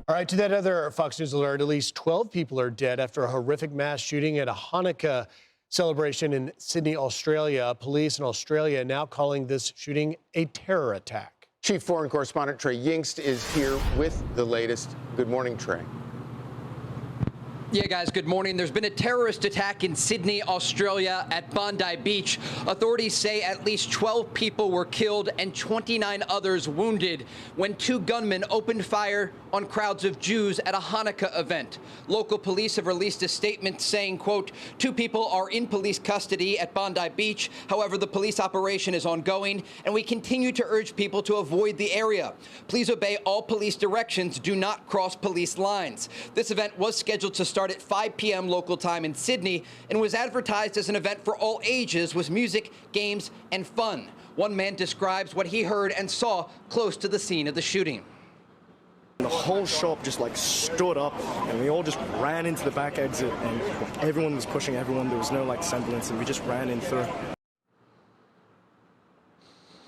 All right, to that other Fox News alert, at least 12 people are dead after a horrific mass shooting at a Hanukkah celebration in Sydney, Australia. Police in Australia now calling this shooting a terror attack. Chief Foreign Correspondent Trey Yingst is here with the latest. Good morning, Trey. Yeah, guys, good morning. There's been a terrorist attack in Sydney, Australia at Bondi Beach. Authorities say at least 12 people were killed and 29 others wounded when two gunmen opened fire on crowds of Jews at a Hanukkah event. Local police have released a statement saying, quote, "Two people are in police custody at Bondi Beach. However, the police operation is ongoing, and we continue to urge people to avoid the area. Please obey all police directions. Do not cross police lines." This event was scheduled to start at 5 p.m. local time in Sydney and was advertised as an event for all ages with music, games, and fun. One man describes what he heard and saw close to the scene of the shooting. The whole shop just like stood up and we all just ran into the back exit and everyone was pushing everyone. There was no like semblance and we just ran in through.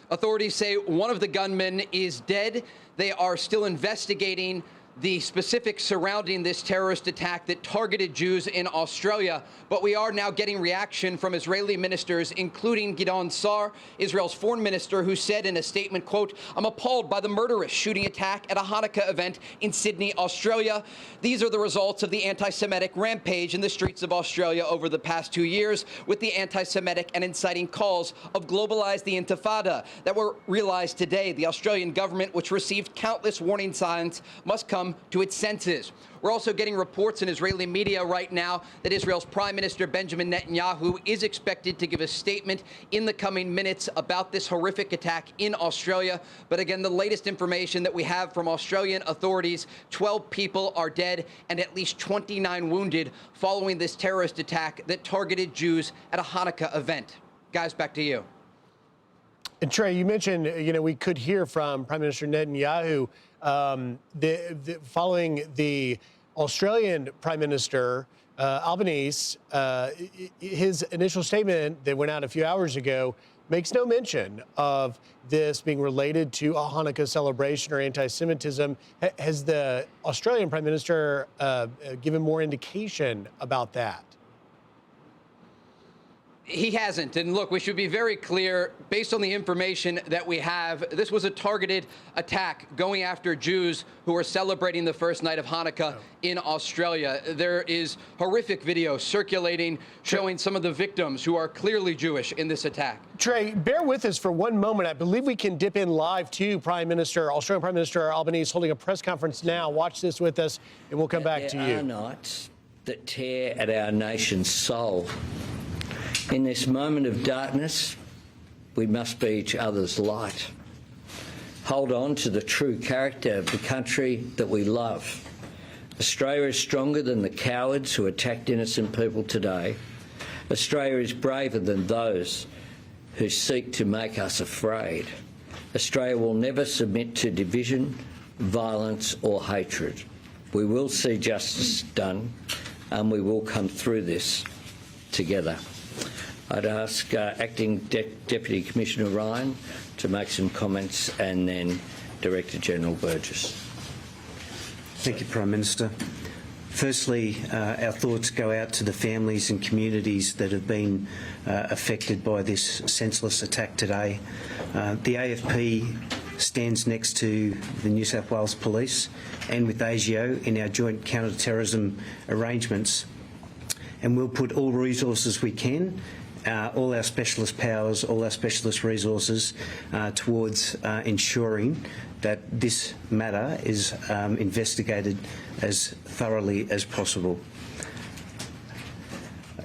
Authorities say one of the gunmen is dead. They are still investigating the specifics surrounding this terrorist attack that targeted Jews in Australia. But we are now getting reaction from Israeli ministers, including Gideon Sa'ar, Israel's foreign minister, who said in a statement, quote, "I'm appalled by the murderous shooting attack at a Hanukkah event in Sydney, Australia. These are the results of the anti-Semitic rampage in the streets of Australia over the past 2 years, with the anti-Semitic and inciting calls of globalize the Intifada that were realized today. The Australian government, which received countless warning signs, must come to its senses." We're also getting reports in Israeli media right now that Israel's Prime Minister Benjamin Netanyahu is expected to give a statement in the coming minutes about this horrific attack in Australia. But again, the latest information that we have from Australian authorities, 12 people are dead and at least 29 wounded following this terrorist attack that targeted Jews at a Hanukkah event. Guys, back to you. And Trey, you mentioned, we could hear from Prime Minister Netanyahu following the Australian Prime Minister, Albanese. His initial statement that went out a few hours ago makes no mention of this being related to a Hanukkah celebration or anti-Semitism. Has the Australian Prime Minister given more indication about that? He hasn't. And look, we should be very clear, based on the information that we have, this was a targeted attack going after Jews who are celebrating the first night of Hanukkah in Australia. There is horrific video circulating showing some of the victims who are clearly Jewish in this attack. Trey, bear with us for one moment. I believe we can dip in live to Australian Prime Minister Albanese holding a press conference now. Watch this with us, and we'll come back to you. There are nights that tear at our nation's soul. In this moment of darkness, we must be each other's light. Hold on to the true character of the country that we love. Australia is stronger than the cowards who attacked innocent people today. Australia is braver than those who seek to make us afraid. Australia will never submit to division, violence or hatred. We will see justice done and we will come through this together. I'd ask Acting Deputy Commissioner Ryan to make some comments and then Director General Burgess. Thank you, Prime Minister. Firstly, our thoughts go out to the families and communities that have been affected by this senseless attack today. The AFP stands next to the New South Wales Police and with ASIO in our joint counter-terrorism arrangements, and we'll put all resources we can, all our specialist powers, all our specialist resources towards ensuring that this matter is investigated as thoroughly as possible.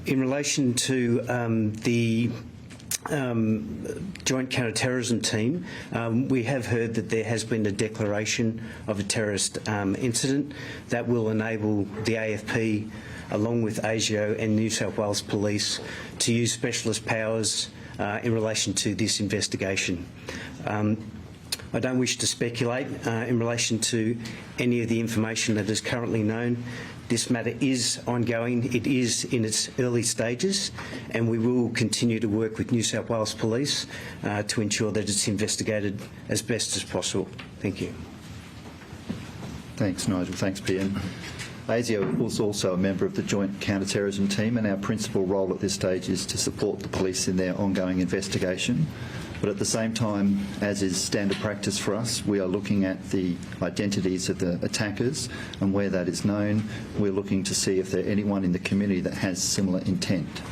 In relation to the Joint Counter-Terrorism Team, we have heard that there has been a declaration of a terrorist incident that will enable the AFP, along with ASIO and New South Wales Police, to use specialist powers in relation to this investigation. I don't wish to speculate in relation to any of the information that is currently known. This matter is ongoing. It is in its early stages, and we will continue to work with New South Wales Police to ensure that it's investigated as best as possible. Thank you. Thanks, Nigel. Thanks, PM. ASIO was also a member of the Joint Counter-Terrorism Team, and our principal role at this stage is to support the police in their ongoing investigation. But at the same time, as is standard practice for us, we are looking at the identities of the attackers, and where that is known, we're looking to see if there's anyone in the community that has similar intent.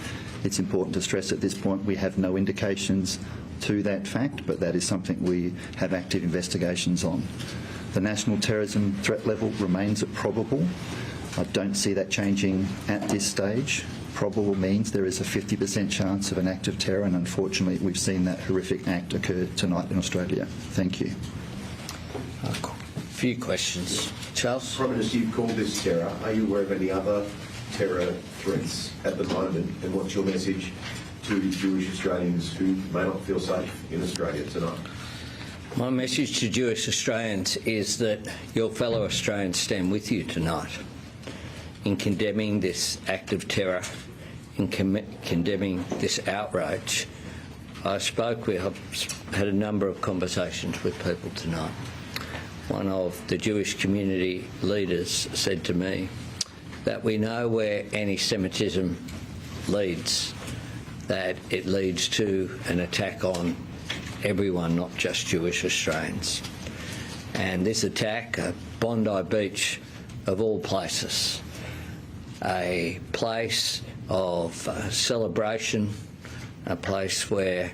It's important to stress at this point we have no indications to that fact, but that is something we have active investigations on. The national terrorism threat level remains at probable. I don't see that changing at this stage. Probable means there is a 50% chance of an act of terror, and unfortunately we've seen that horrific act occur tonight in Australia. Thank you. A few questions. Charles? Prime Minister, you've called this terror. Are you aware of any other terror threats at the moment, and what's your message to Jewish Australians who may not feel safe in Australia tonight? My message to Jewish Australians is that your fellow Australians stand with you tonight in condemning this act of terror, in condemning this outrage. I've had a number of conversations with people tonight. One of the Jewish community leaders said to me that we know where anti-Semitism leads, that it leads to an attack on everyone, not just Jewish Australians. And this attack at Bondi Beach, of all places, a place of celebration, a place where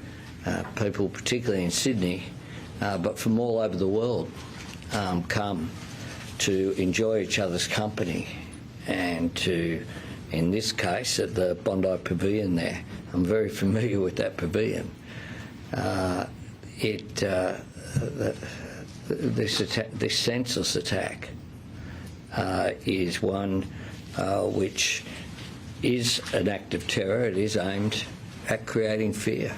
people, particularly in Sydney, but from all over the world, come to enjoy each other's company, and to, in this case, at the Bondi Pavilion there. I'm very familiar with that pavilion. This senseless attack is one which is an act of terror. It is aimed at creating fear.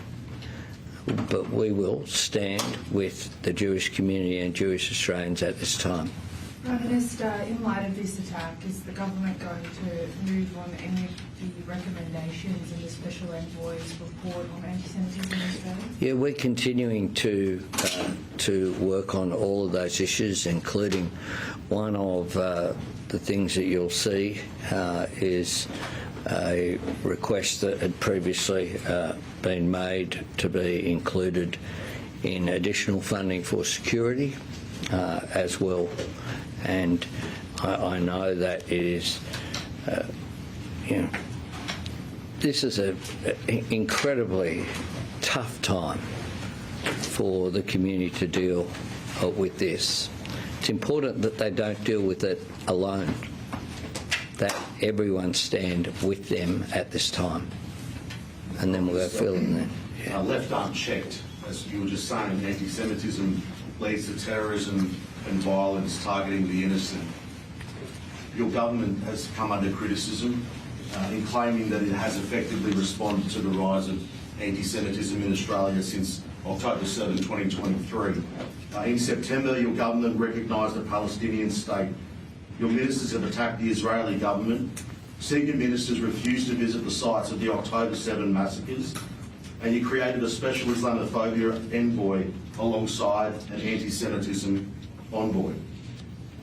But we will stand with the Jewish community and Jewish Australians at this time. Prime Minister, in light of this attack, is the government going to move on any of the recommendations in the Special Envoy's report on anti-Semitism in Australia? Yeah, we're continuing to work on all of those issues, including one of the things that you'll see is a request that had previously been made to be included in additional funding for security as well. And I know that it is, this is an incredibly tough time for the community to deal with this. It's important that they don't deal with it alone, that everyone stand with them at this time. And then we'll go filling that. Yeah. Left unchecked, as you were just saying, anti-Semitism leads to terrorism and violence targeting the innocent. Your government has come under criticism in claiming that it has effectively responded to the rise of anti-Semitism in Australia since October 7, 2023. In September, your government recognised a Palestinian state. Your ministers have attacked the Israeli government. Senior ministers refused to visit the sites of the October 7 massacres, and you created a special Islamophobia envoy alongside an anti-Semitism envoy.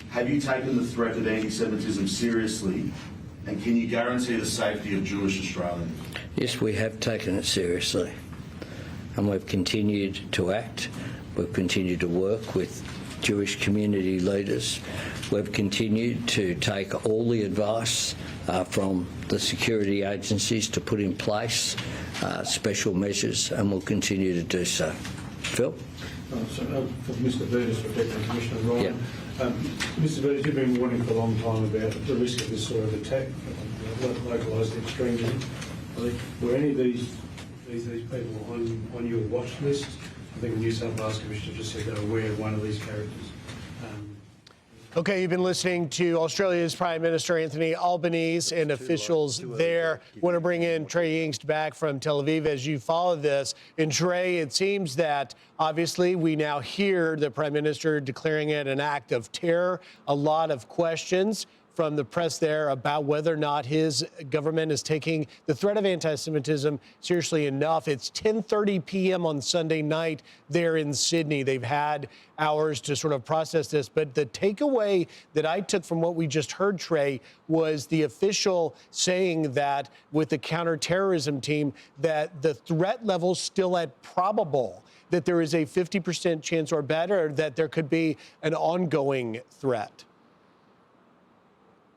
Have you taken the threat of anti-Semitism seriously, and can you guarantee the safety of Jewish Australians? Yes, we have taken it seriously, and we've continued to act. We've continued to work with Jewish community leaders. We've continued to take all the advice from the security agencies to put in place special measures, and we'll continue to do so. Phil? For Mr. Burders, for Deputy Commissioner Ryan. Yeah. Mr. Burders, you've been warning for a long time about the risk of this sort of attack, localised extremism. Were any of these people on your watch list? I think the New South Wales Commissioner just said they were aware of one of these characters. Okay, you've been listening to Australia's Prime Minister Anthony Albanese and officials there. Want to bring in Trey Yingst back from Tel Aviv as you follow this. And Trey, it seems that obviously we now hear the Prime Minister declaring it an act of terror. A lot of questions from the press there about whether or not his government is taking the threat of anti-Semitism seriously enough. It's 10:30 p.m. on Sunday night there in Sydney. They've had hours to sort of process this. But the takeaway that I took from what we just heard, Trey, was the official saying that with the counterterrorism team that the threat level's still at probable, that there is a 50% chance or better that there could be an ongoing threat.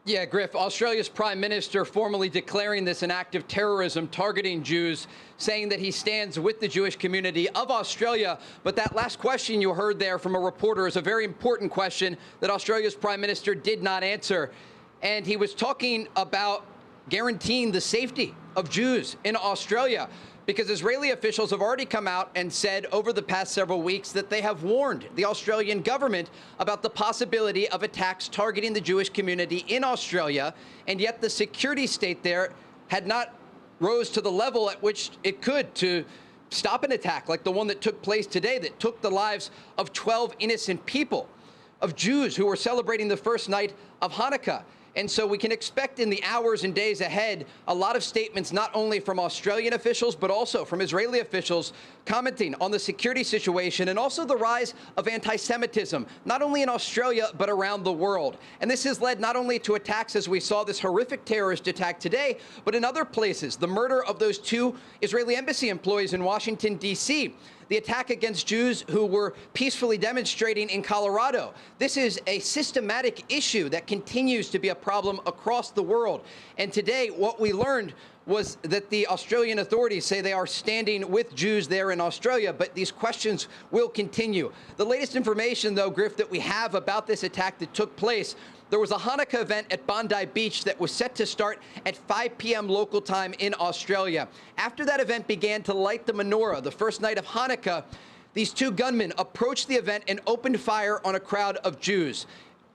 Yeah, Griff, Australia's Prime Minister formally declaring this an act of terrorism targeting Jews, saying that he stands with the Jewish community of Australia. But that last question you heard there from a reporter is a very important question that Australia's Prime Minister did not answer. And he was talking about guaranteeing the safety of Jews in Australia, because Israeli officials have already come out and said over the past several weeks that they have warned the Australian government about the possibility of attacks targeting the Jewish community in Australia, and yet the security state there had not rose to the level at which it could to stop an attack like the one that took place today, that took the lives of 12 innocent people, of Jews who were celebrating the first night of Hanukkah. And so we can expect in the hours and days ahead a lot of statements, not only from Australian officials, but also from Israeli officials commenting on the security situation and also the rise of anti-Semitism, not only in Australia, but around the world. And this has led not only to attacks, as we saw this horrific terrorist attack today, but in other places, the murder of those 2 Israeli embassy employees in Washington, D.C., the attack against Jews who were peacefully demonstrating in Colorado. This is a systematic issue that continues to be a problem across the world. And today, what we learned was that the Australian authorities say they are standing with Jews there in Australia, but these questions will continue. The latest information, though, Griff, that we have about this attack that took place: there was a Hanukkah event at Bondi Beach that was set to start at 5 p.m. local time in Australia. After that event began to light the menorah, the first night of Hanukkah, these 2 gunmen approached the event and opened fire on a crowd of Jews.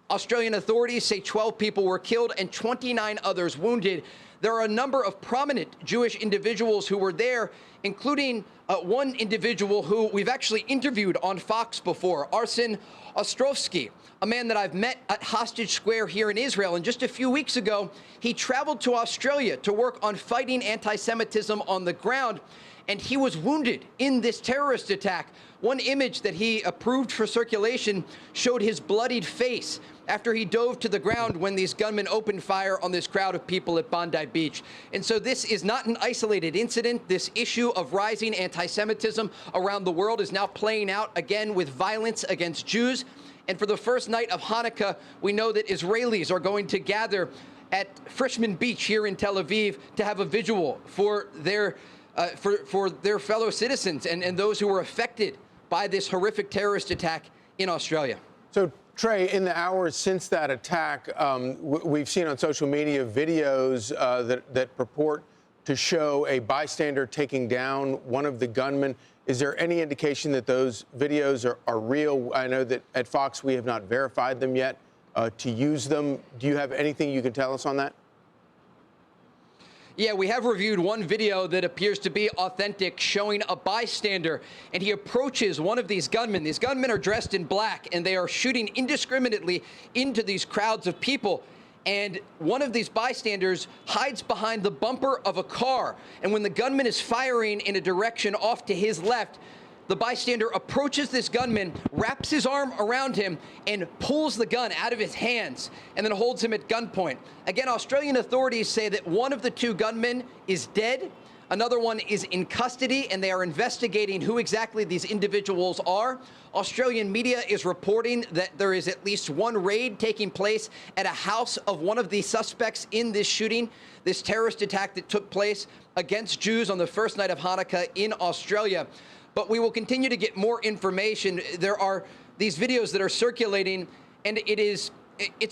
Australian authorities say 12 people were killed and 29 others wounded. There are a number of prominent Jewish individuals who were there, including one individual who we've actually interviewed on Fox before, Arsen Ostrovsky, a man that I've met at Hostage Square here in Israel. And just a few weeks ago, he traveled to Australia to work on fighting anti-Semitism on the ground, and he was wounded in this terrorist attack. One image that he approved for circulation showed his bloodied face after he dove to the ground when these gunmen opened fire on this crowd of people at Bondi Beach. And so this is not an isolated incident. This issue of rising anti-Semitism around the world is now playing out again with violence against Jews. And for the first night of Hanukkah, we know that Israelis are going to gather at Frishman Beach here in Tel Aviv to have a vigil for their fellow citizens and those who were affected by this horrific terrorist attack in Australia. So, Trey, in the hours since that attack, we've seen on social media videos that purport to show a bystander taking down one of the gunmen. Is there any indication that those videos are real? I know that at Fox we have not verified them yet to use them. Do you have anything you can tell us on that? Yeah, we have reviewed one video that appears to be authentic, showing a bystander, and he approaches one of these gunmen. These gunmen are dressed in black, and they are shooting indiscriminately into these crowds of people. And one of these bystanders hides behind the bumper of a car. And when the gunman is firing in a direction off to his left, the bystander approaches this gunman, wraps his arm around him, and pulls the gun out of his hands, and then holds him at gunpoint. Again, Australian authorities say that one of the 2 gunmen is dead. Another one is in custody, and they are investigating who exactly these individuals are. Australian media is reporting that there is at least one raid taking place at a house of one of the suspects in this shooting, this terrorist attack that took place against Jews on the first night of Hanukkah in Australia. But we will continue to get more information. There are these videos that are circulating, and it's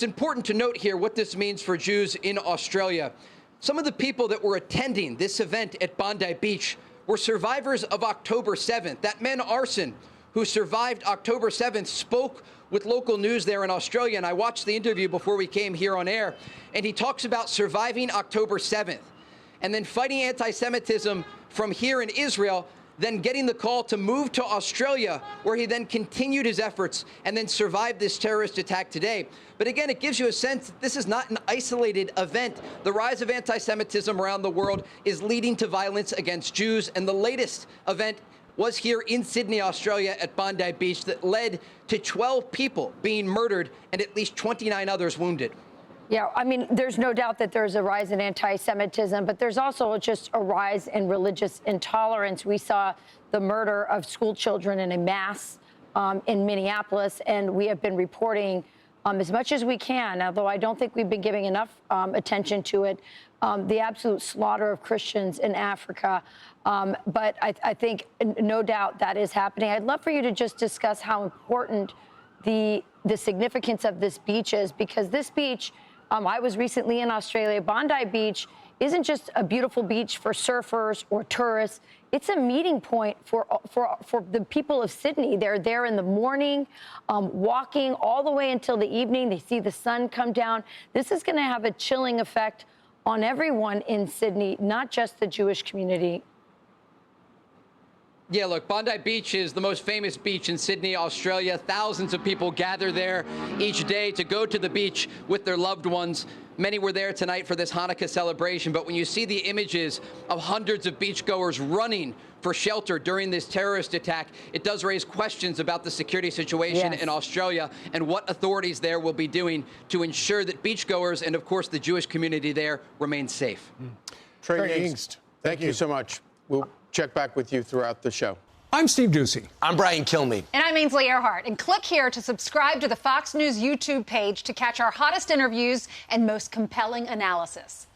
important to note here what this means for Jews in Australia. Some of the people that were attending this event at Bondi Beach were survivors of October 7th. That man, Arsen, who survived October 7th, spoke with local news there in Australia, and I watched the interview before we came here on air, and he talks about surviving October 7th and then fighting anti-Semitism from here in Israel. then getting the call to move to Australia, where he then continued his efforts and then survived this terrorist attack today. But again, it gives you a sense that this is not an isolated event. The rise of anti-Semitism around the world is leading to violence against Jews, and the latest event was here in Sydney, Australia, at Bondi Beach, that led to 12 people being murdered and at least 29 others wounded. Yeah, I mean, there's no doubt that there's a rise in anti-Semitism, but there's also just a rise in religious intolerance. We saw the murder of school children in a mass in Minneapolis, and we have been reporting as much as we can, although I don't think we've been giving enough attention to it, the absolute slaughter of Christians in Africa. But I think no doubt that is happening. I'd love for you to just discuss how important the significance of this beach is, because this beach, I was recently in Australia. Bondi Beach isn't just a beautiful beach for surfers or tourists. It's a meeting point for the people of Sydney. They're there in the morning, walking all the way until the evening. They see the sun come down. This is going to have a chilling effect on everyone in Sydney, not just the Jewish community. Yeah, look, Bondi Beach is the most famous beach in Sydney, Australia. Thousands of people gather there each day to go to the beach with their loved ones. Many were there tonight for this Hanukkah celebration, but when you see the images of hundreds of beachgoers running for shelter during this terrorist attack, it does raise questions about the security situation in Australia and what authorities there will be doing to ensure that beachgoers and, of course, the Jewish community there remain safe. Trey Yingst, thank you so much. We'll check back with you throughout the show. I'm Steve Ducey. I'm Brian Kilmeade. And I'm Ainsley Earhart. And click here to subscribe to the Fox News YouTube page to catch our hottest interviews and most compelling analysis.